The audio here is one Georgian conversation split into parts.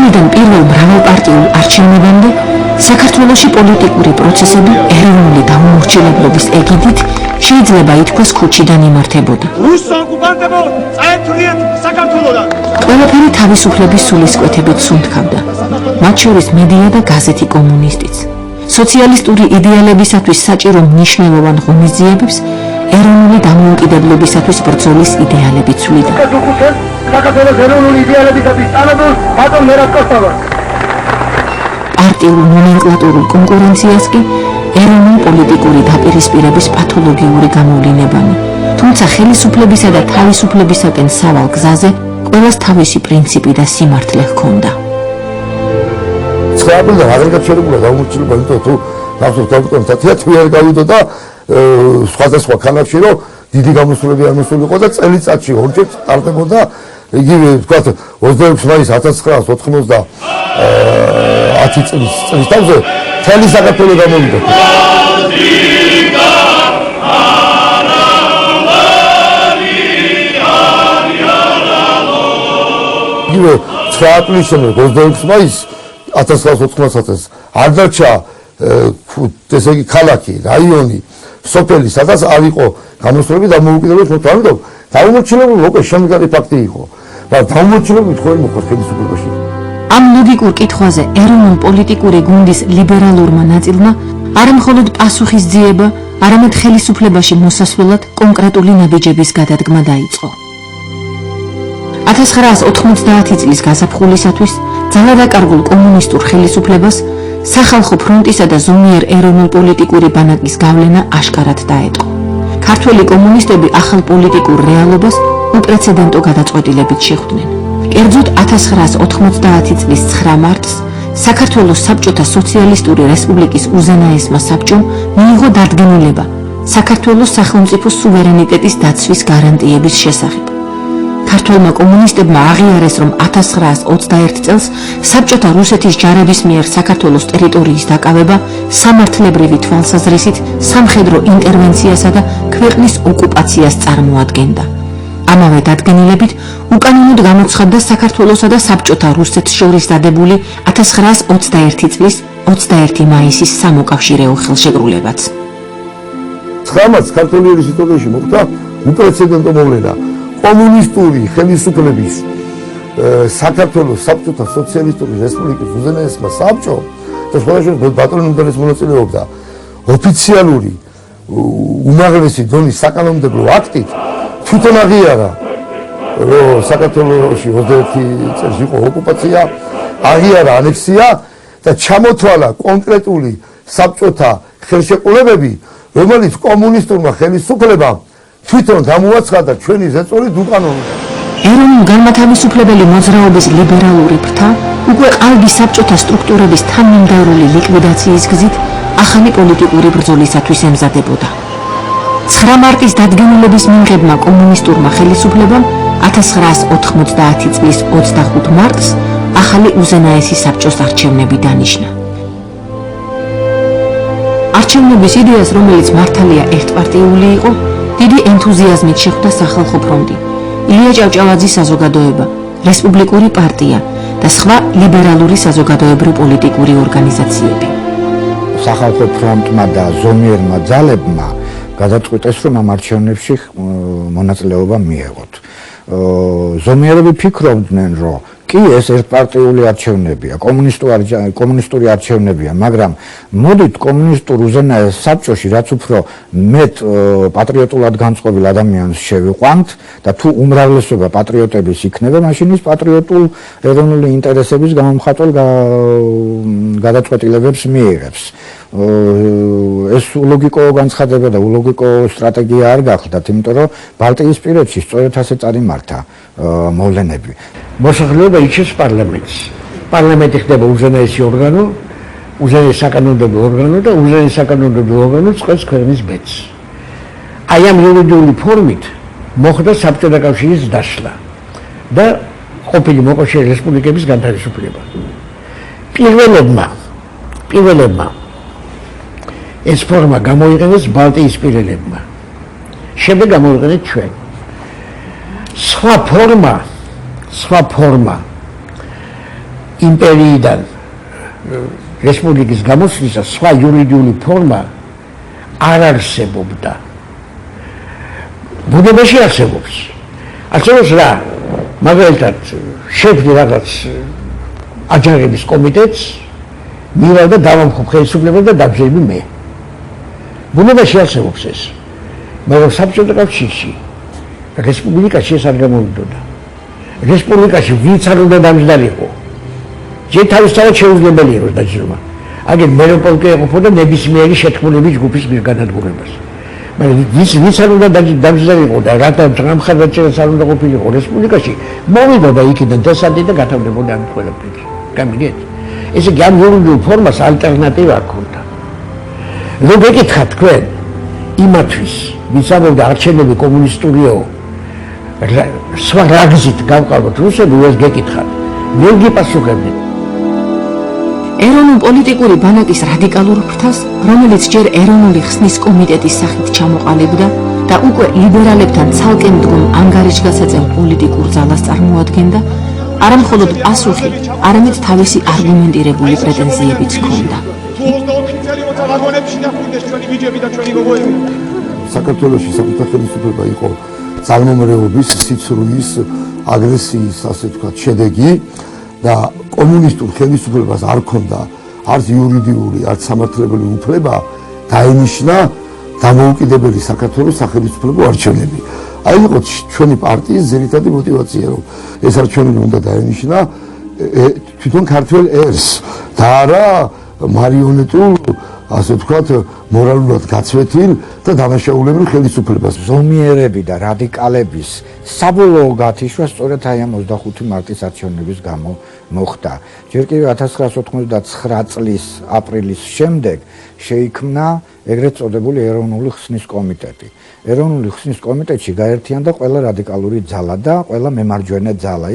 ირანიდან პირველ მრავალპარტიულ არჩევნებამდე საქართველოში პოლიტიკური პროცესები ეროვნული დაუმორჩილებლობის ეგიდით შეიძლება ითქვას ქუჩიდან იმართებოდა. ყველაფერი თავისუფლების სულისკვეთებით სუნთქავდა, მათ შორის მედია და გაზეთი კომუნისტიც. სოციალისტური იდეალებისათვის საჭირო მნიშვნელოვან ღონისძიებებს ეროვნული დამოუკიდებლობისათვის ბრძოლის იდეალები ცვლიდა. პარტიულ ნომენკლატურულ კონკურენციას კი ეროვნულ პოლიტიკური დაპირისპირების პათოლოგიური გამოვლინებანი, თუმცა ხელისუფლებისა და თავისუფლებისაკენ სავალ გზაზე ყველას თავისი პრინციპი და სიმართლე ჰქონდა. 9 აპრილიდან აღარ შეიძლება დაუმორჩილება, იმიტომ თუ ნახოთ თეატრი არ გავიდოდა სხვადასხვა ქალაქში, რომ დიდი გამოსვლები არ მოსულიყო და წელიწადში ორჯერ ტარდებოდა იგივე ვთქვათ 26 მაისს 1990 წლის თავზე მთელი საქართველო გამოვიდა. იგივე 9 აპრილის შემდეგ 26 მაისს 1990 წელს არ დარჩა ესე იგი ქალაქი, რაიონი, სოფელი, სადაც არ იყო გამოსვლები და მოუკიდებლობის მოთხოვნა. ამიტომ დაუმორჩილებლობა უკვე შემდგარი ფაქტი იყო. მაგრამ დაუმორჩილებლობით ხო იმოხდა ხელისუფლებაში. ამ ლოგიკურ კითხვაზე ეროვნულ პოლიტიკური გუნდის ლიბერალურმა ნაწილმა არა მხოლოდ პასუხისძიება, არამედ ხელისუფლებაში მოსასვლელად კონკრეტული ნაბიჯების გადადგმა დაიწყო. 1990 წლის გაზაფხულისათვის ძალადაკარგულ კომუნისტურ ხელისუფლებას სახალხო ფრონტისა და ზომიერ ეროვნულ პოლიტიკური ბანაკის გავლენა აშკარად დაეტყო. ქართველი კომუნისტები ახალ პოლიტიკურ რეალობას უპრეცედენტო გადაწყვეტილებით შეხვდნენ. კერძოდ 1990 წლის 9 მარტს საქართველოს საბჭოთა სოციალისტური რესპუბლიკის უზენაესმა საბჭომ მიიღო დადგენილება საქართველოს სახელმწიფო სუვერენიტეტის დაცვის გარანტიების შესახებ. ქართველმა კომუნისტებმა აღიარეს, რომ 1921 წელს საბჭოთა რუსეთის ჯარების მიერ საქართველოს ტერიტორიის დაკავება სამართლებრივი თვალსაზრისით სამხედრო ინტერვენციასა და ქვეყნის ოკუპაციას წარმოადგენდა. ამავე დადგენილებით უკანონოდ გამოცხადდა საქართველოსა და საბჭოთა რუსეთს შორის დადებული 1921 წლის 21 მაისის სამოკავშირეო ხელშეკრულებაც. 9 მარტს ქართული ისტორიაში მოხდა უპრეცედენტო მოვლენა. კომუნისტური ხელისუფლების საქართველოს საბჭოთა სოციალისტური რესპუბლიკის უზენაესმა საბჭომ და სხვადასხვა ბატონი უმდრეს მონაწილეობდა ოფიციალური უმაღლესი დონის საკანონმდებლო აქტით თვითონ აღიარა, რომ საქართველოში 21 წელს იყო ოკუპაცია, აღიარა ანექსია და ჩამოთვალა კონკრეტული საბჭოთა ხელშეკრულებები, რომელიც კომუნისტურმა ხელისუფლებამ თვითონ გამოაცხადა ჩვენი ზეწოლით უკანონოდ. ეროვნულ განმათავისუფლებელი მოძრაობის ლიბერალური ფრთა უკვე ყალბი საბჭოთა სტრუქტურების თანმიმდევრული ლიკვიდაციის გზით ახალი პოლიტიკური ბრძოლისათვის ემზადებოდა. 9 მარტის დადგენილების მიმღებმა კომუნისტურმა ხელისუფლებამ 1990 წლის 25 მარტს ახალი უზენაესი საბჭოს არჩევნები დანიშნა. არჩევნების იდეას, რომელიც მართალია ერთპარტიული იყო, დიდი ენთუზიაზმით შეხვდა სახალხო ფრონტი, ილია ჭავჭავაძის საზოგადოება, რესპუბლიკური პარტია და სხვა ლიბერალური საზოგადოებრივ-პოლიტიკური ორგანიზაციები. სახალხო ფრონტმა და ზომიერმა ძალებმა გადაწყვიტეს, რომ ამ არჩევნებში მონაწილეობა მიეღოთ. ზომიერები ფიქრობდნენ, რომ კი ეს ერთპარტიული არჩევნებია, კომუნისტური არჩევნებია, მაგრამ მოდით კომუნისტურ უზენაეს საბჭოში რაც უფრო მეტ პატრიოტულად განწყობილ ადამიანს შევიყვანთ და თუ უმრავლესობა პატრიოტების იქნება, მაშინ ის პატრიოტულ ეროვნული ინტერესების გამომხატველ გადაწყვეტილებებს მიიღებს. ეს ულოგიკო განცხადება და ულოგიკო სტრატეგია არ გახლდათ, იმიტომ რომ ბალტიისპირეთში სწორედ ასე წარიმართა მოვლენები. მოსახლეობა ირჩევს პარლამენტს. პარლამენტი ხდება უზენაესი ორგანო, უზენაესი საკანონმდებლო ორგანო და უზენაესი საკანონმდებლო ორგანო წყვეტს ქვეყნის ბედს. აი ამ იურიდიული ფორმით მოხდა საბჭოთა კავშირის დაშლა და ყოფილი მოკავშირე რესპუბლიკების განთავისუფლება. პირველებმა ეს ფორმა გამოიყენეს ბალტიისპირელებმა. შემდეგ გამოიყენეთ ჩვენ. სხვა ფორმა იმპერიიდან რესპუბლიკის გამოსვლისას სხვა იურიდიული ფორმა არ არსებობდა. ბუნებაში არსებობს. არსებობს რა? მაგალითად, შექმნი რაღაც აჯანყების კომიტეტს, მივალ და დავამხობ ხელისუფლებას და დაბრძები მე. ბუნებაში არსებობს ეს. მაგრამ საბჭოთა კავშირში რესპუბლიკაში ეს არ გამოვიდოდა. რესპუბლიკაში ვინც არ უნდა დამჯდარიყო. ჯერ თავისთავად შეუძლებელი იყო დაჯერმა. აგერ მეროპოლკე ეყოფოდა ნებისმიერი შეთქმულების ჯგუფის მიერ განადგურებას. მაგრამ ვინც არ უნდა დამჯდარიყო და რათა გამხარდაჭერას არ უნდა ყოფილიყო რესპუბლიკაში, მოვიდოდა იქიდან დასადე და გათავდებოდა ამ ყველაფერში. გამიგეთ? ესე იგი ამ იურიდიულ ფორმას ალტერნატივა არ ქონდა. რომ გეკითხათ თქვენ იმათვის, ვინც ამბობდა არჩევნები კომუნისტურიო, სხვა რა გზით გავყავოთ რუსები, ეს გეკითხათ. მე გიპასუხებდი. ეროვნულ-პოლიტიკური ბანაკის რადიკალურ ფრთას, რომელიც ჯერ ეროვნული ხსნის კომიტეტის სახით ჩამოყალიბდა და უკვე ლიბერალებთან ცალკე მდგომ ანგარიშგასაწევ პოლიტიკურ ძალას წარმოადგენდა, არა მხოლოდ პასუხი, არამედ თავისი არგუმენტირებული პრეტენზიებიც ჰქონდა. საქართველოში საკუთარ ხელისუფლება იყო ძალმომრეობის, სიცრუის, აგრესიის, ასე ვთქვათ, შედეგი და კომუნისტურ ხელისუფლებას არ ჰქონდა არც იურიდიული, არც სამართლებელი უფლება დაენიშნა დამოუკიდებელი საქართველოს სახელმწიფო არჩევნები. აი იყო ჩვენი პარტიის ძირითადი мотиваცია, რომ ეს არჩევნები უნდა დაენიშნა თვითონ ქართველ ერს და არა მარიონეტულ, ასე ვთქვათ, მორალურად გაცვეთილ და დანაშაულებრივ ხელისუფლებას. ზომიერები და რადიკალების საბოლოო გათიშვა სწორედ აი ამ 25 მარტის არჩევნების გამო მოხდა. ჯერ კიდევ 1999 წლის აპრილის შემდეგ შეიქმნა ეგრეთ წოდებული ეროვნული ხსნის კომიტეტი. ეროვნული ხსნის კომიტეტში გაერთიანდა ყველა რადიკალური ძალა და ყველა მემარჯვენე ძალა.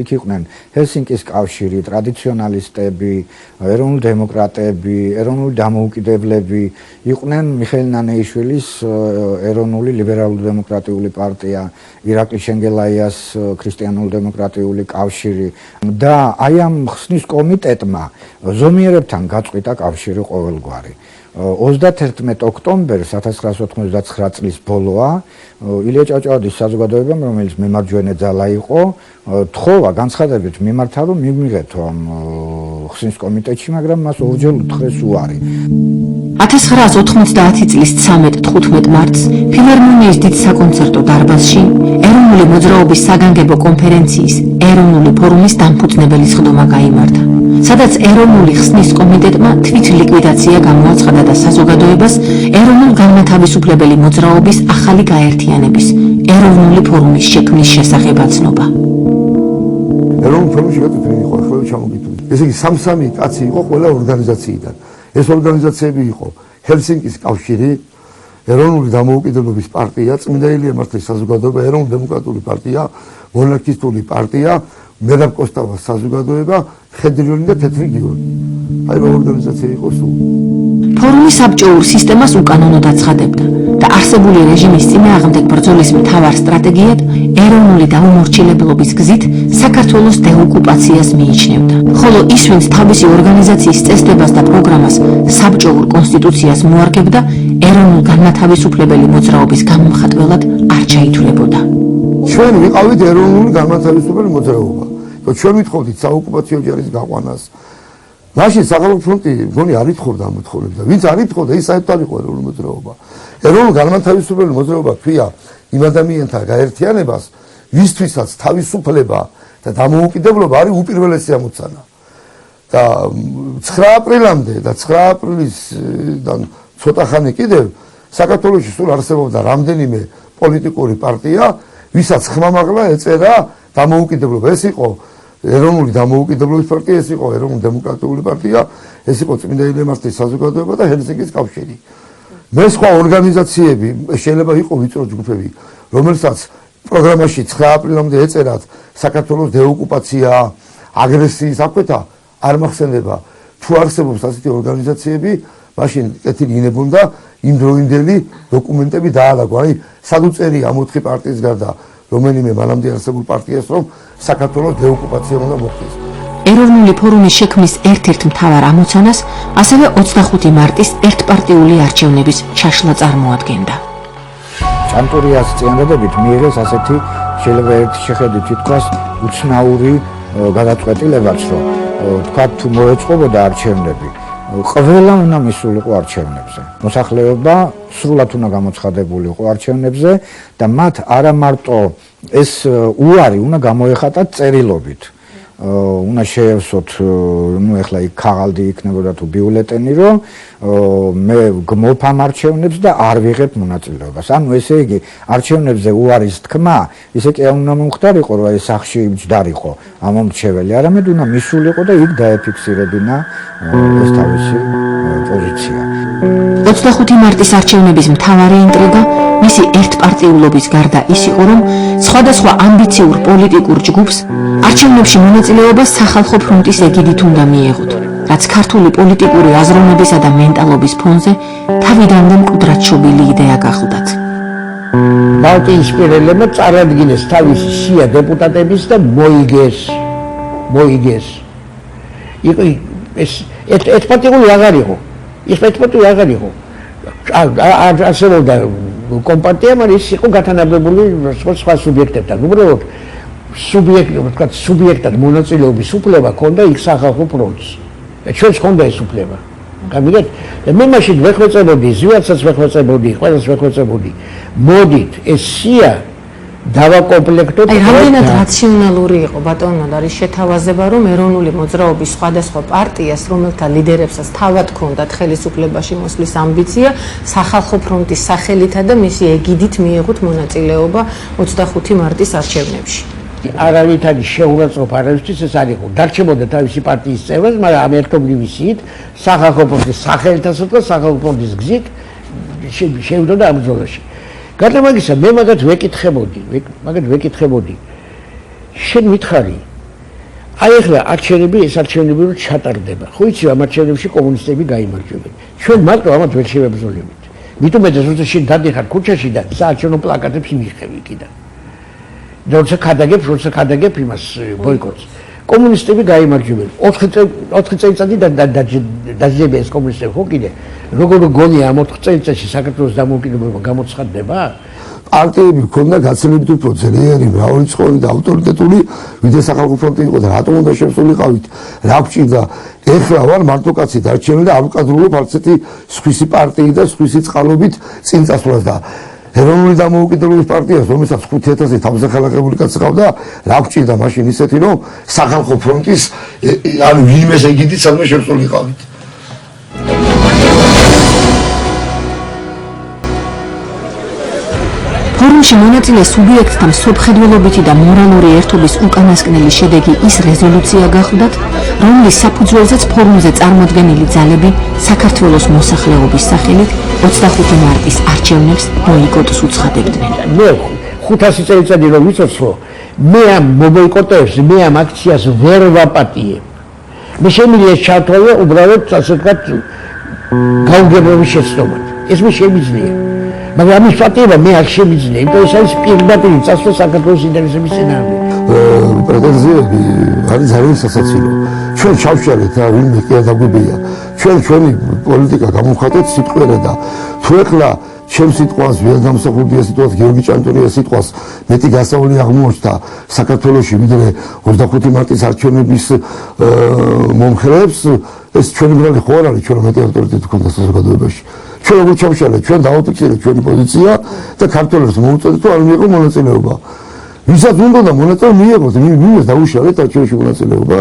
იქ იყვნენ ჰელსინკის კავშირი, ტრადიციონალისტები, ეროვნული დემოკრატები, ეროვნული დამოუკიდებლები, იყვნენ მიხეილ ნანეიშვილის ეროვნული ლიბერალური დემოკრატიული პარტია, ირაკლი შენგელაიას ქრისტიანული დემოკრატიული კავშირი და აი ამ ხსნის კომიტეტმა ზომიერებთან გაწყვიტა კავშირი ყოველგვარი. 31 ოქტომბერს 1999 წლის ბოლოა ილია ჭავჭავაძის საზოგადოებამ, რომელიც მემარჯვენე ძალა იყო, თხოვა განცხადებით მიმართა, რომ მივიღეთო ამ ხსნის კომიტეტში, მაგრამ მას ორჯერ უთხრეს უარი. 1990 წლის 13-15 მარტს ფილარმონიის დიდ საკონცერტო დარბაზში ეროვნული მოძრაობის საგანგებო კონფერენციის ეროვნული ფორუმის დამფუძნებელი სხდომა გაიმართა, სადაც ეროვნული ხსნის კომიტეტმა თვით ლიკვიდაცია გამოაცხადა და საზოგადოებას ეროვნულ განმათავისუფლებელი მოძრაობის ახალი გაერთიანების ეროვნული ფორუმის შექმნის შესახებ აცნობა. ეროვნულ ფორუმში გაწყვეტილი იყო ახლა ჩამოგიტვით. ესე იგი სამ-სამი კაცი იყო ყველა ორგანიზაციიდან. ეს ორგანიზაციები იყო ჰელსინკის კავშირი, ეროვნული დამოუკიდებლობის პარტია, წმინდა ილია მართლის საზოგადოება, ეროვნული დემოკრატიული პარტია, მონარქისტული პარტია, მერაბ კოსტავას საზოგადოება, ხედრიონი და თეთრი გიორგი. აი რა ორგანიზაცია იყო სულ. ფორუმი საბჭოურ სისტემას უკანონოდ აცხადებდა და არსებული რეჟიმის წინააღმდეგ ბრძოლის მთავარ სტრატეგიად ეროვნული დაუმორჩილებლობის გზით საქართველოს დეოკუპაციას მიიჩნევდა. ხოლო ის, ვინც თავისი ორგანიზაციის წესდებას და პროგრამას საბჭოურ კონსტიტუციას მოარგებდა, ეროვნულ განმათავისუფლებელი მოძრაობის გამომხატველად არ ჩაითვლებოდა. ჩვენ ვიყავით ეროვნული განმათავისუფლებელი მოძრაობა. ჩვენ ვითხოვდით საოკუპაციო ჯარის გაყვანას. მაშინ სახელმწიფო ფრონტი მგონი არ ითხოვდა ამ მოთხოვნებს და ვინც არ ითხოვდა, ის საერთოდ არ იყო ეროვნული მოძრაობა. ეროვნული განმათავისუფლებელი მოძრაობა ქვია იმ ადამიანთა გაერთიანებას, ვისთვისაც თავისუფლება და დამოუკიდებლობა არის უპირველესი ამოცანა. და 9 აპრილამდე და 9 აპრილისდან ცოტა ხანი კიდევ საქართველოში სულ არსებობდა რამდენიმე პოლიტიკური პარტია, ვისაც ხმამაღლა ეწერა დამოუკიდებლობა. ეს იყო ეროვნული დამოუკიდებლობის პარტია, ეს იყო ეროვნული დემოკრატიული პარტია, ეს იყო წმინდა ილია მართლის საზოგადოება და ჰელსინკის კავშირი. მე სხვა ორგანიზაციები შეიძლება იყო ვიწრო ჯგუფები, რომელსაც პროგრამაში 9 აპრილამდე ეწერათ საქართველოს დეოკუპაცია, აგრესიის აკვეთა არ მახსენდება. თუ არსებობს ასეთი ორგანიზაციები, მაშინ კეთილი ინებონდა იმ დროინდელი დოკუმენტები დაალაგო. აი, სად უწერია ამ 4 პარტიის გარდა რომელიმე მანამდე არსებულ პარტიას, რომ საქართველოს დეოკუპაცია უნდა მოხდეს. ეროვნული ფორუმის შექმნის ერთ-ერთ მთავარ ამოცანას, ასევე 25 მარტის ერთპარტიული არჩევნების ჩაშლა წარმოადგენდა. ჭანტური ასწიანდებით მიიღეს ასეთი შეიძლება ერთი შეხედვით ითქვას უცნაური გადაწყვეტილებაც, რომ თქვა თუ მოეწყობოდა არჩევნები, ყველა უნდა მისულიყო არჩევნებზე. მოსახლეობა სრულად უნდა გამოცხადებულიყო არჩევნებზე და მათ არა მარტო ეს უარი უნდა გამოეხატათ წერილობით. უნდა შეევსოთ, ნუ ეხლა იქ ქაღალდი იქნებოდა თუ ბიულეტენი, რომ მე გმოფ ამ არჩევნებს და არ ვიღებ მონაწილეობას. ანუ ესე იგი, არჩევნებზე უარის თქმა, ისე კი უნდა მომხდარიყო, რომ ეს სახში ჯდარიყო ამომრჩეველი, არამედ უნდა მისულიყო და იქ დაეფიქსირებინა ეს თავისი პოზიცია. 25 მარტის არჩევნების მთავარი ინტრიგა მისი ერთპარტიულობის გარდა ის იყო, რომ სხვადასხვა ამბიციურ პოლიტიკურ ჯგუფს არჩევნებში მონაწილეობა სახალხო ფრონტის ეგიდით უნდა მიეღოთ, რაც ქართული პოლიტიკური აზროვნებისა და მენტალობის ფონზე თავიდანვე მკვდრად შობილი იდეა გახლდათ. ბალტიისპირელებმა წარადგინეს თავისი სია დეპუტატების და მოიგეს. ეს ერთპარტიული აღარ იყო. ერთპარტიული აღარ იყო. არსებობდა კომპარტია, მაგრამ ის იყო გათანაბებული სხვა სუბიექტებთან. უბრალოდ სუბიექტად მონაწილეობის უფლება ჰქონდა იქ სახალხო ფრონტს. ჩვენს ჰქონდა ეს უფლება. გამიგეთ? მე მაშინ ვეხვეწებოდი, ზვიაცაც ვეხვეწებოდი, ყველას ვეხვეწებოდი. მოდით ეს სია დავაკომპლექტოთ. რამდენად რაციონალური იყო ბატონო არის შეთავაზება, რომ ეროვნული მოძრაობის სხვადასხვა პარტიას, რომელთა ლიდერებსაც თავად ჰქონდათ ხელისუფლებაში მოსვლის ამბიცია, სახალხო ფრონტის სახელითა და მისი ეგიდით მიეღოთ მონაწილეობა 25 მარტის არჩევნებში. არავით არის შეურაცხყოფა არავისთვის ეს არ იყო. დარჩებოდა თავისი პარტიის წევრად, მაგრამ ამ ერთობლივი სიით სახალხო ფრონტის სახელითასო და სახალხო ფრონტის გზით შევიდოდა ამ ბრძოლაში. გარდა მაგისა, მე მაგათ ვეკითხებოდი. შენ მითხარი, აი ახლა ეს არჩევნები რო ჩატარდება. ხო იცი, ამ არჩევნებში კომუნისტები გაიმარჯვებენ. ჩვენ მარტო ამათ ვერ შევებრძოლებით. მithume როცა შენ დადიხარ ქუჩაში და საარჩევნო პლაკატებს მიიღები იქიდან. როცა ქადაგებ იმას ბოიკოტს. კომუნისტები გაიმარჯვებენ. 4 წელიწადი დაძიება ეს კომუნისტები, ხო კიდე? როგორ გონია ამ 4 წელიწადში საქართველოს დამოუკიდებლობა გამოცხადდება? პარტიები ქონდა გაცილებით უფრო ძლიერი, მრავალრიცხოვანი და ავტორიტეტული, ვიდრე სახალხო ფრონტი იყო და რატომ უნდა შევსულიყავით? რა გვჭირდა? ეხლა ვარ მარტოკაცი დარჩენილი და ავკადრულობ არცეთი სხვისი პარტიი და სხვისი წყალობით წინ წასვლას და ეროვნული დამოუკიდებლობის პარტიას, რომელსაც 5000 თავზეხალხებული კაცი ყავდა, რა გვჭირდა მაშინ ისეთი, რომ სახალხო ფრონტის ანუ ვინმეს ეგიდით სადმე შევსულიყავით. ფორუმში მონაწილე სუბიექტთა მსოფლმხედველობითი და მორალური ერთობის უკანასკნელი შედეგი ის რეზოლუცია გახლდათ, რომლის საფუძველზეც ფორუმზე წარმოდგენილი ძალები საქართველოს მოსახლეობის სახელით 25 მარტის არჩევნებს ბოიკოტს უცხადებდნენ. მე 500 წელიწადი რომ ვიცოცხლო, მე ამ მობოიკოტებს, მე ამ აქციას ვერ ვაპატიებ. მე შემიძლია ჩავთვალე უბრალოდ ასე ვთქვათ გაუგებრობის შეცდომად. ეს მე შემიძლია. მაგრამ ამის პატიება მე არ შემიძლია, იმიტომ ეს არის პირდაპირ წასვლა საქართველოს ინტერესების წინააღმდეგ. პრეტენზიები არის ძალიან სასაცილო. ჩვენ ჩავშალეთ რა ვინმე კი არ დაგვიბია. ჩვენი პოლიტიკა გამოვხატეთ სიტყვერა და თუ ეხლა ჩემს სიტყვას ვერ დამსახურდია სიტყვას გიორგი ჭანტურია სიტყვას მეტი გასავლი აღმოჩნდა საქართველოში ვიდრე 25 მარტის არჩევნების მომხრეებს ეს ჩვენი ბრალი ხო არ არის ჩვენ მეტი ავტორიტეტი ქონდა საზოგადოებაში. ჩვენ როგორ ჩავშალეთ, ჩვენ დავაფიქსირეთ ჩვენი პოზიცია და ქართველებს მოუწოდეთ თუ არ მიიღო მონაწილეობა. ვისაც უნდა და მონაწილეობა მიიღოს, ვინმეს დაუშალეთ არჩევნებში მონაწილეობა.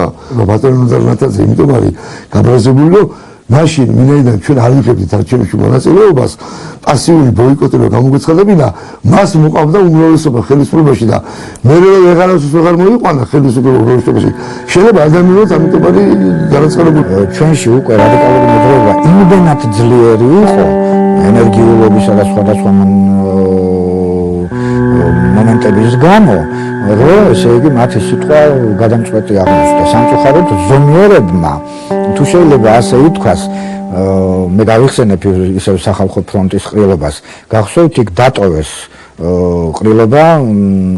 ბატონო ნათაძე იმიტომ არის გაბრაზებული, რომ მაშინ ვინაიდან ჩვენ არ ვიღებდით არჩევნებში მონაწილეობას, პასიური ბოიკოტი რომ გამოგვეცხადებინა, მას მოყავდა უმრავლესობა ხელისუფლებაში და მე ვეღარასოდეს ვეღარ მოიყვანა ხელისუფლებაში. შეიძლება ადამიანებს ამიტომ არის განაცხადებული. ჩვენში უკვე რადიკალური მოძრაობა იმდენად ძლიერი იყო ენერგიულობისა და სხვადასხვა მომენტების გამო, რომ ესე იგი მათი სიტყვა გადამწყვეტი აღმოჩნდა. სამწუხაროდ ზომიერებმა, თუ შეიძლება ასე ითქვას, მე გავიხსენებ ისევ სახალხო ფრონტის ყრილობას, გახსოვთ იქ დატოვეს ყრილობა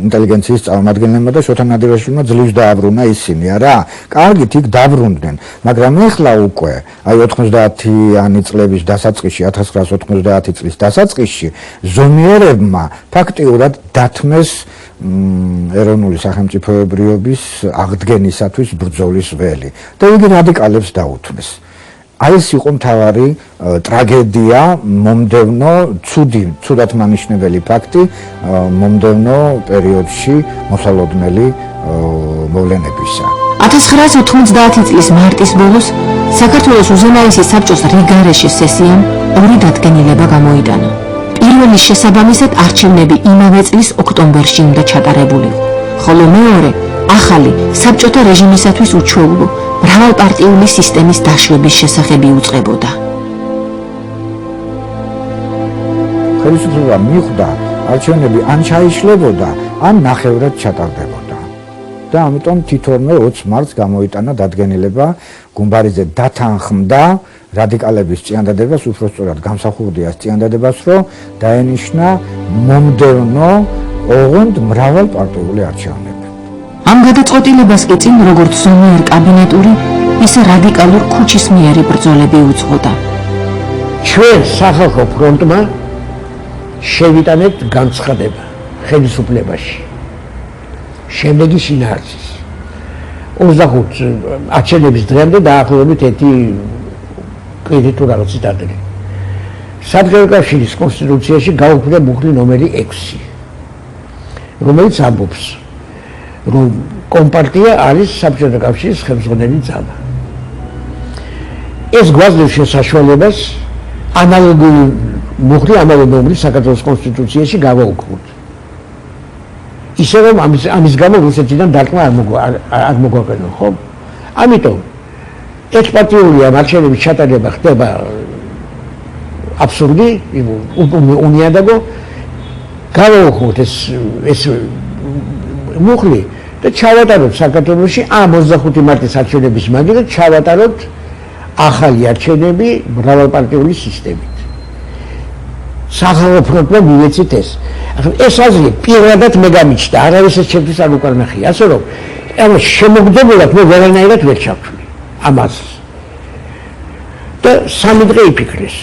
ინტელიგენციის წარმომადგენლებმა და შოთა ნადირაშვილმა ძლივს დააბრუნა ისინი, არა? კარგით იქ დაბრუნდნენ, მაგრამ ეხლა უკვე აი 90-იანი წლების დასაწყისში, 1990 წლის დასაწყისში ზომიერებმა ფაქტიურად დათმეს ეროვნული სახელმწიფოებრიობის აღდგენისათვის ბრძოლის ველი და იგი რადიკალებს დაუთმეს. აი ეს იყო მთავარი ტრაგედია, მომდევნო ცუდად მანიშნებელი ფაქტი მომდევნო პერიოდში მოსალოდნელი მოვლენებისა. 1990 წლის მარტის ბოლოს საქართველოს უზენაესი საბჭოს რიგარეშე სესიამ ორი დადგენილება გამოიტანა. პირველის შესაბამისად არჩევნები იმავე წლის ოქტომბერში უნდა ჩატარებულიყო, ხოლო მეორე ახალი საბჭოთა რეჟიმისათვის უჩვეულო მრავალპარტიული სისტემის დაშვების შესახები უწყებოდა. ხელისუფლება მიხვდა, არჩევნები ან ჩაიშლებოდა, ან ნახევრად ჩატარდებოდა. და ამიტომ თითოეულმა 20 მარტს გამოიტანა დადგენილება, გუმბარიძე დათანხმდა რადიკალების წინადადებას, უბრალოდ გამსახურდიას წინადადებას, რომ დაენიშნა მომდევნო ოღონდ მრავალპარტიული არჩევნები. ამ გადაწყვეტილებას კი წინ როგორც ზომიერ კაბინეტური, ისე რადიკალურ ქუჩისმიერი ბრძოლები უძღოდა. ჩვენ სახალხო ფრონტმა შევიტანეთ განცხადება ხელისუფლებაში. შემდეგი შინაარსის 25 არჩევნების დღემდე დაახლოებით ერთი კვირი თუ რაღაცი დადრე. საბჭოთა კავშირის კონსტიტუციაში გაუქმდა მუხლი ნომერი 6, რომელიც ამბობს, რომ კომპარტია არის საბჭოთა კავშირის ხელმძღვანელი ძალა. ეს გვაძლევს შესაძლებლობას ანალოგიური მუხლი ამავე ნომრის საქართველოს კონსტიტუციაში გავაუქმოთ. ისე რომ ამის გამო რუსეთიდან დარტყმა არ მოგვაყენო, ხო? ამიტომ ექსპარტიული არჩევნების ჩატარება ხდება აბსურდი, უნიადაგო, გავაუქმოთ ეს მუხლი და ჩავატაროთ საქართველოში 25 მარტის არჩევნების მაგალითად ჩავატაროთ ახალი არჩევნები მრავალპარტიული სისტემით. სახალხო ფრონტმა მიეცით ეს. ეს აზრი პირადად მე გამიჩნდა, არავის ეს ჩემთვის არ უკარნახია. ასე რომ, ამ შემოგდებულად მე ვერანაირად ვერ ჩავთვლი ამას. და სამი დღე იფიქრეს.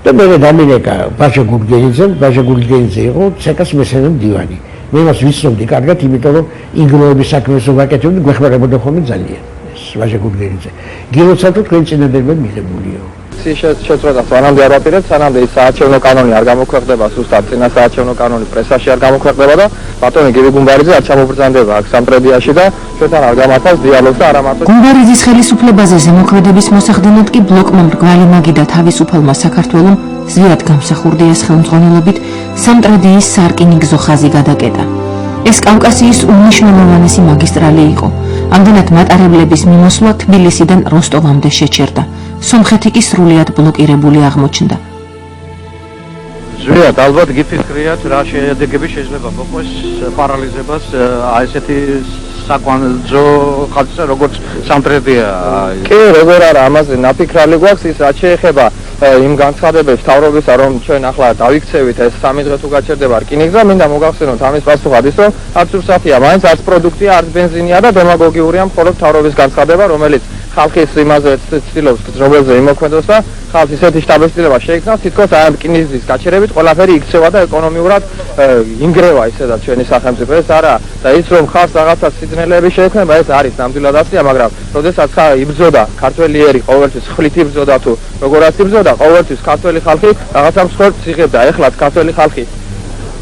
და მე დამინეკა ბაჟა გურგენიძე იყო ცეკას მესამე მდივანი. მე მას ვიცნობდი კარგად, იმიტომ რომ ინგლოების საქმეს ვაკეთებდი, გვეხმარებოდა ხოლმე ძალიან ეს ბაჟა გურგენიძე. გილოცავ თუ თქვენ წინადადება მიღებულიო. შეწყვეტა სანამდე არ აპირებს, სანამდე ის საარჩევნო კანონი არ გამოქვეყნდება, სუსტად წინა საარჩევნო კანონი პრესაში არ გამოქვეყნდება და ბატონი გივი გუმბარიძე არ ჩამობრძანდება აქ სამტრედიაში და ჩვენთან არ გამართავს დიალოგს და არა მარტო გუმბარიძის ხელისუფლებაზე ზემოქმედების მოსახდენად კი ბლოკმა მრგვალი მაგი და თავისუფალმა საქართველომ ზვიად გამსახურდიას ხელმძღვანელობით სამტრედიის სარკინიგზო ხაზი გადაკეტა. ეს კავკასიის უმნიშვნელოვანესი მაგისტრალი იყო. ამდენად მატარებლების მიმოსვლა თბილისიდან როსტოვამდე შეჩერდა. სომხეთი კი სრულიად ბლოკირებული აღმოჩნდა. ზვიად ალბათ გიფიქრიათ რა შედეგები შეიძლება მოყვეს პარალიზებას ესეთი საკვანძო ხაზზე როგორც სამტრედია. კი, როგორ არა, ამაზე ნაფიქრალი გვაქვს ის რაც შეეხება იმ განცხადებებს თავრობისა, რომ ჩვენ ახლა დავიქცევით ეს 3 დღე თუ გაჩერდება რკინიგზა, მინდა მოგახსენოთ ამის პასუხად ის, რომ არც უსახია, მაინც არც პროდუქტია, არც ბენზინია და დემაგოგიურია მხოლოდ თავრობის განცხადება, რომელიც ხალხის იმაზე ცდილობს გრძნობებზე იმოქმედოს და ხალხის ისეთი შტაბ-ბილება შეიქმნას, თითქოს ამ რკინიგზის გაჩერებით ყველაფერი იქცევა და ეკონომიურად ინგრევა ისედაც ჩვენი სახელმწიფო. ეს არა და ის რომ ხალხს რაღაცა სიძნელეები შეექმნება, ეს არის ნამდვილად ასია, მაგრამ როდესაც იბრძოდა ქართველი ერი ყოველთვის ხვლით იბრძოდა თუ როგორაც იბრძოდა ყოველთვის ქართველი ხალხი რაღაცა მსხვერპლს იღებდა. ეხლაც ქართველი ხალხი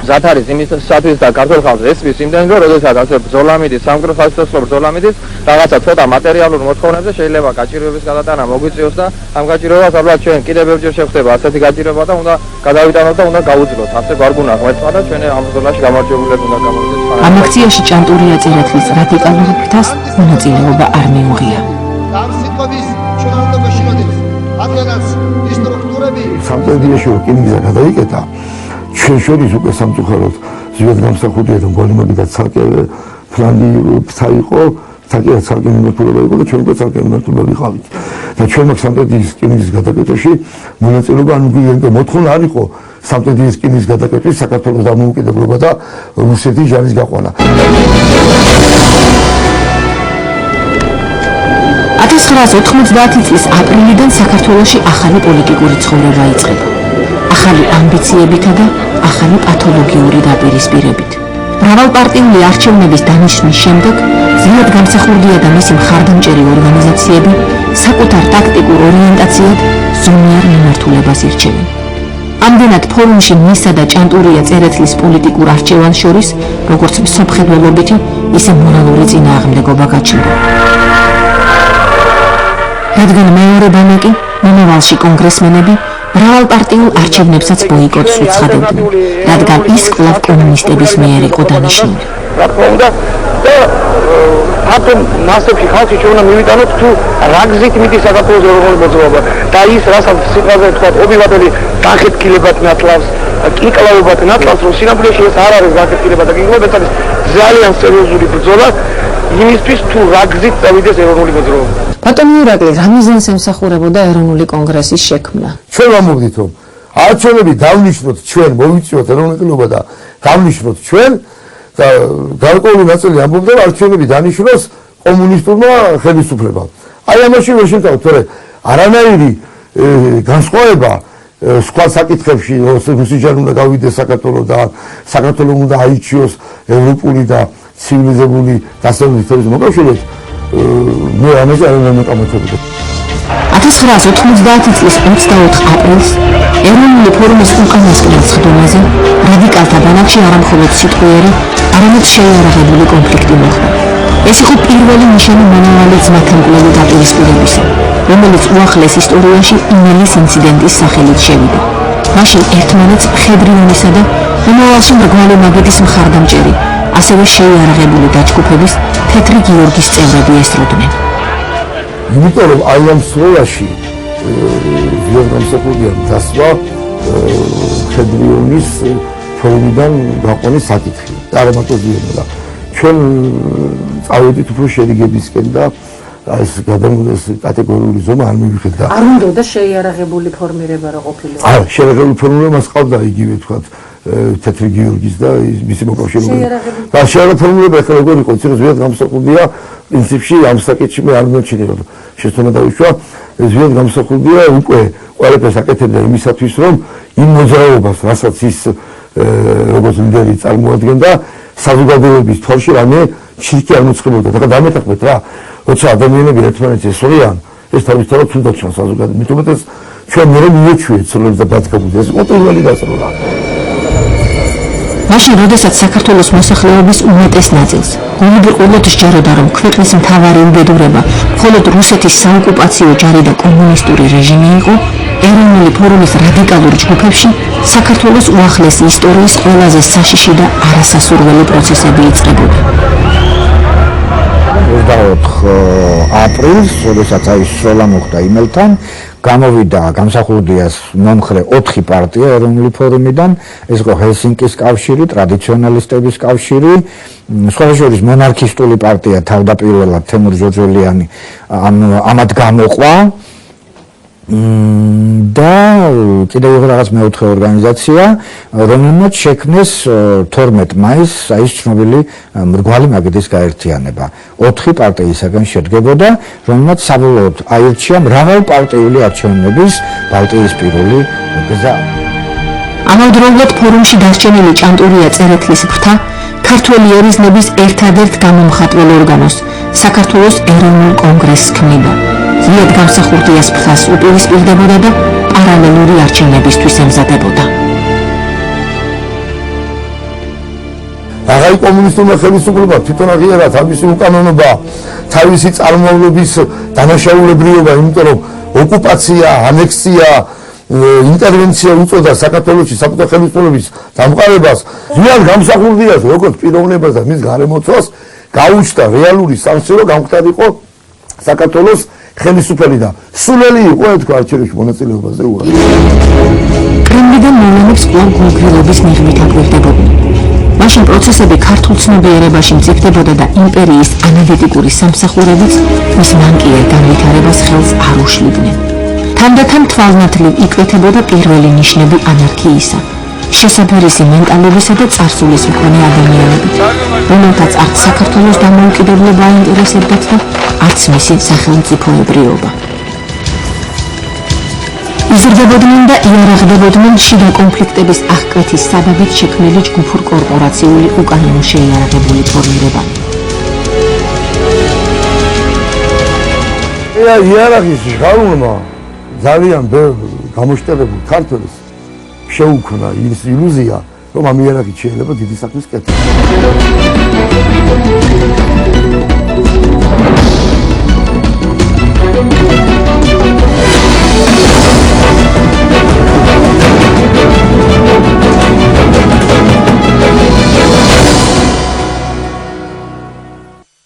მზად არის იმისათვის და ქართველ ხალხს ესმის იმდენ რომ როდესაც ასე ბრძოლა მიდის, სამგრო სასიცოცხლო ბრძოლა მიდის, რაღაცა ცოტა მატერიალურ მოთხოვნებზე შეიძლება გაჭირვების გადატანა მოგვიწევს და ამ გაჭირვებას ალბათ ჩვენ კიდევ ბევრჯერ შევხვდება ასეთი გაჭირვება და უნდა გადავიტანოთ და უნდა გავუძლოთ. ასე გვარგუნა ღმერთმა და ჩვენ ამ ბრძოლაში გამარჯვებულები უნდა გამოვიდეს. ამ აქციაში ჭანტურია წერეთლის რადიკალურ ფრთას მონაწილეობა არ მიუღია. ამ სიტყვების ჩვენ უნდა გვეშინოდეს, რადგანაც ის სტრუქტურები სამტრედიაში რკინიგზა გადაიკეტა, ჩვენ შორის უკვე სამწუხაროდ ზვიად გამსახურდია და მგვალი მაგი და ცალკე ფლანგი იყო, ცალკე მიმართულება იყო და ჩვენ უკვე ცალკე მიმართულება ვიყავით. და ჩვენ მაგ სამტრედიის რკინიგზის გადაკეტაში მონაწილეობა, ანუ მოთხოვნა არ იყო სამტრედიის რკინის გადაკეთვის, საქართველოს დამოუკიდებლობა და რუსეთის ჯარის გაყვანა. 1990 წლის აპრილიდან საქართველოში ახალი პოლიტიკური ცხოვრება იწყება. ახალი ამბიციებითა და ახალი პათოლოგიური დაპირისპირებით. მრავალპარტიული არჩევნების დანიშვნის შემდეგ ძლიერ გამსახურდია და მისი მხარდამჭერი ორგანიზაციები საკუთარ ტაქტიკურ ორიენტაციად ზომიერ მიმართულებას ირჩევენ. ამდენად ფორუმში მისა და ჭანტურია წერეთლის პოლიტიკურ არჩევანს შორის როგორც მსოფლმხედველობითი, ისე მორალური წინააღმდეგობა გაჩნდა. რადგან მეორე ბანაკი, მომავალში კონგრესმენები მრავალპარტიულ არჩევნებსაც ბოიკოტს უცხადებდნენ, რადგან ის კვლავ კომუნისტების მიერ იყო დანიშნული. რა თქმა უნდა, და ათომ მასებში ხალხი შეუნა მივიტანოთ თუ რა გზით მიდის საქართველოს ეროვნული მოძრაობა და ის რასაც სიტყვაზე თქვა ობილატელი განხეთქილებად ნათლავს, კიკლაობად ნათლავს, რომ სინამდვილეში ეს არ არის განხეთქილება და კიკლაობა, ეს არის ძალიან სერიოზული ბრძოლა იმისთვის თუ რა გზით წავიდეს ეროვნული მოძრაობა. ბატონო ირაკლი, რა მიზანს ემსახურებოდა ეროვნული კონგრესის შექმნა? ჩვენ ვამბობთ, რომ არჩევნები დავნიშნოთ ჩვენ, მოვიწვიოთ ეროვნულობა და დავნიშნოთ ჩვენ და გარკვეული ნაწილი ამბობდა, რომ არჩევნები დანიშნოს კომუნისტურმა ხელისუფლებამ. აი ამაში ვერ შევთავაზოთ, თორე არანაირი განსხვავება სხვა საკითხებში, რუსი ჯარი უნდა გავიდეს საქართველოსთან, საქართველოს უნდა აიჩიოს ევროპული და ცივილიზებული დასავლეთის თერმის მოკავშირეებს, მე ამაზე არ უნდა მოკამათებოდა. 1990 წლის 24 აპრილს ეროვნული ფორუმის უკანასკნელ სხდომაზე რადიკალთა ბანაკში არამხოლოდ სიტყვიერი, არამედ შეიარაღებული კონფლიქტი მოხდა. ეს იყო პირველი ნიშანი მომავალი ძმათამკვლელი დაპირისპირებისა, რომელიც უახლეს ისტორიაში იმელის ინციდენტის სახელით შევიდა. მაშინ ერთმანეთს მხედრიონისა და მომავალში მრგვალი მაგიდის მხარდამჭერი, ასევე შეიარაღებული დაჯგუფების თეთრი გიორგის წევრები ესწროდნენ. იმიტომ რომ აი ამ სროლაში ძლიერ გამსახურდია დასვა მხედრიონის ფორუმიდან გაყვანის საკითხი. არა მარტო ძლიერ, ჩვენ წავედით უფრო შერიგებისკენ და ეს გადამგდეს კატეგორიული ზომა არ მივიხედა. არ უნდა შეიარაღებული ფორმირება რა ყოფილიყო. შეიარაღებული ფორმირება მას ყავდა იგივე თქვათ თეთრი გიორგის და მისი მოკავშირეები. და შეიარაღებული ფორმირება ახლა როგორ იყო, იცი რომ ზოგადად გამსახურდია პრინციპში ამ საკითხში მე არ მომჩნევა. შეცდომა დავიშვა, ზოგადად გამსახურდია უკვე ყველაფერს აკეთებდა იმისათვის რომ იმ მოძრაობას, რასაც ის როგორც ლიდერი წარმოადგენდა, საზოგადოების თვალში რამე ჩირკი არ მოწყებოდა. და დამეთანხმეთ რა, როცა ადამიანები ერთმანეთს ესწრიან, ეს თავისთავად უნდა ჩანს საზოგადოებაში. მithumetes ჩვენ მე მივეჩვიეთ სროლებს და ბათქაბუდეს. ეს იყო პირველი დასრულება. მაშინ, როდესაც საქართველოს მოსახლეობის უმეტეს ნაწილს გულუბრყვილოდ სჯეროდა, რომ ქვეყნის მთავარი უბედურება მხოლოდ რუსეთის საოკუპაციო ჯარი და კომუნისტური რეჟიმი იყო, ეროვნული ფორუმის რადიკალურ ჯგუფებში საქართველოს უახლესი ისტორიის ყველაზე საშიში და არასასურველი პროცესები იწყებოდა. 24 აპრილს, როდესაც აი სროლა მოხდა იმელთან, გამოვიდა გამსახურდიას მომხრე 4 პარტია ეროვნული ფორუმიდან, ეს იყო ჰელსინკის კავშირი, ტრადიციონალისტების კავშირი, სხვა შორის მონარქისტული პარტია თავდაპირველად თემურ ჯოჯოლიანი ამად გამოყვა და კიდევ იყო რაღაც მეოთხე ორგანიზაცია, რომელმაც შექმნეს 12 მაისს აი ცნობილი მრგვალი მაგიდის გაერთიანება. 4 პარტიისაგან შედგებოდა, რომელმაც საბოლოოდ აირჩია მრავალპარტიული არჩევნების ბალტიის პირველი გზა. ამავდროულად ფორუმში დასჯენილი ჭანტურია წერეთლის ფრთა ქართველი ერიზნების ერთადერთ გამომხატველ ორგანოს, საქართველოს ეროვნულ კონგრესს ქმნიდა. ძლიერ გამსახურდიას ფრთას უპირისპირდებოდა და პარალელური არჩევნებისთვის ემზადებოდა. აღარ კომუნისტურმა ხელისუფლებამ თვითონ აღიარა თავისი უკანონობა, თავისი წარმომავლობის დანაშაულებრიობა, იმიტომ რომ ოკუპაცია, ანექსია, ინტერვენცია უწოდა საქართველოში საბჭოთა ხელისუფლების დამყარებას. ძლიერ გამსახურდიას როგორც პიროვნებას და მის გარემოცვას გაუჩნდა რეალური სამსჯერო გამختარიყო საქართველოს ხელისუფლება და სულელი იყო თქვა არჩევნებში მონაწილეობაზე უარი. კრემლიდან მოვლენებს კვლავ გულგრილობის მიღმით აკვირდებოდნენ. მაშინ პროცესები ქართულ ცნობიერებაში მწიფდებოდა და იმპერიის ანალიტიკური სამსახურებიც მის მანკიერ განვითარებას ხელს არ უშლიდნენ. თანდათან თვალნათლივ იკვეთებოდა პირველი ნიშნები ანარქიისა, შესაფერისი მენტალობისა და წარსულის მქონე ადამიანები, რომელთაც არც საქართველოს დამოუკიდებლობა აინტერესებდათ და არც მისი სახელმწიფოებრიობა. იზრდებოდნენ და იარაღდებოდნენ შიდა კონფლიქტების აღკვეთის საბაბით შექმნილი ჯგუფურ კორპორაციული უკანონო შეიარაღებული ფორმირებანი. იარაღის ჟღარულმა ძალიან ბევრ გამოშტერებულ ქართველს შეუქმნა ის ილუზია, რომ ამ იარაღით შეიძლება დიდი საქმის კეთება.